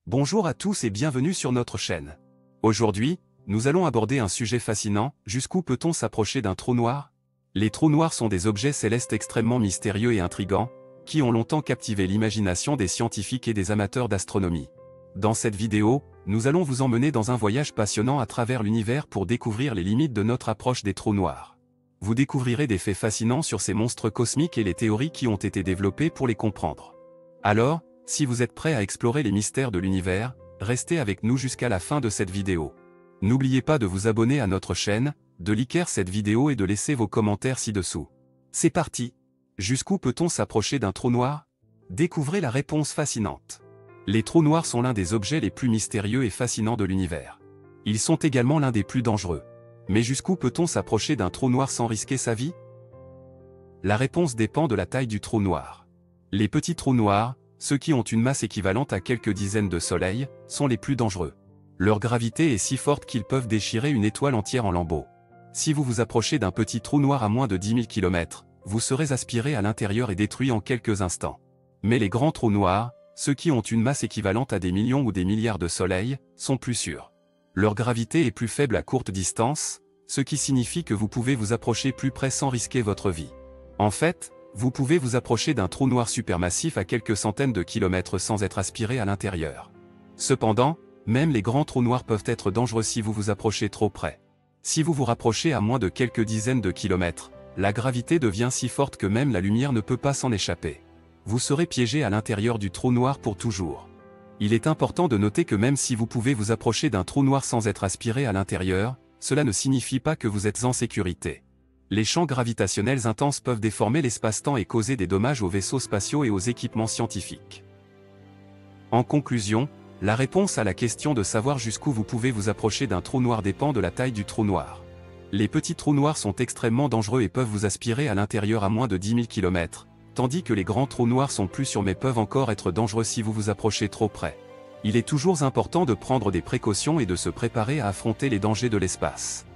Bonjour à tous et bienvenue sur notre chaîne. Aujourd'hui, nous allons aborder un sujet fascinant, jusqu'où peut-on s'approcher d'un trou noir? Les trous noirs sont des objets célestes extrêmement mystérieux et intrigants, qui ont longtemps captivé l'imagination des scientifiques et des amateurs d'astronomie. Dans cette vidéo, nous allons vous emmener dans un voyage passionnant à travers l'univers pour découvrir les limites de notre approche des trous noirs. Vous découvrirez des faits fascinants sur ces monstres cosmiques et les théories qui ont été développées pour les comprendre. Alors, si vous êtes prêt à explorer les mystères de l'univers, restez avec nous jusqu'à la fin de cette vidéo. N'oubliez pas de vous abonner à notre chaîne, de liker cette vidéo et de laisser vos commentaires ci-dessous. C'est parti! Jusqu'où peut-on s'approcher d'un trou noir? Découvrez la réponse fascinante. Les trous noirs sont l'un des objets les plus mystérieux et fascinants de l'univers. Ils sont également l'un des plus dangereux. Mais jusqu'où peut-on s'approcher d'un trou noir sans risquer sa vie? La réponse dépend de la taille du trou noir. Les petits trous noirs, ceux qui ont une masse équivalente à quelques dizaines de soleils, sont les plus dangereux. Leur gravité est si forte qu'ils peuvent déchirer une étoile entière en lambeaux. Si vous vous approchez d'un petit trou noir à moins de 10 000 km, vous serez aspiré à l'intérieur et détruit en quelques instants. Mais les grands trous noirs, ceux qui ont une masse équivalente à des millions ou des milliards de soleils, sont plus sûrs. Leur gravité est plus faible à courte distance, ce qui signifie que vous pouvez vous approcher plus près sans risquer votre vie. En fait, vous pouvez vous approcher d'un trou noir supermassif à quelques centaines de kilomètres sans être aspiré à l'intérieur. Cependant, même les grands trous noirs peuvent être dangereux si vous vous approchez trop près. Si vous vous rapprochez à moins de quelques dizaines de kilomètres, la gravité devient si forte que même la lumière ne peut pas s'en échapper. Vous serez piégé à l'intérieur du trou noir pour toujours. Il est important de noter que même si vous pouvez vous approcher d'un trou noir sans être aspiré à l'intérieur, cela ne signifie pas que vous êtes en sécurité. Les champs gravitationnels intenses peuvent déformer l'espace-temps et causer des dommages aux vaisseaux spatiaux et aux équipements scientifiques. En conclusion, la réponse à la question de savoir jusqu'où vous pouvez vous approcher d'un trou noir dépend de la taille du trou noir. Les petits trous noirs sont extrêmement dangereux et peuvent vous aspirer à l'intérieur à moins de 10 000 km, tandis que les grands trous noirs sont plus sûrs mais peuvent encore être dangereux si vous vous approchez trop près. Il est toujours important de prendre des précautions et de se préparer à affronter les dangers de l'espace.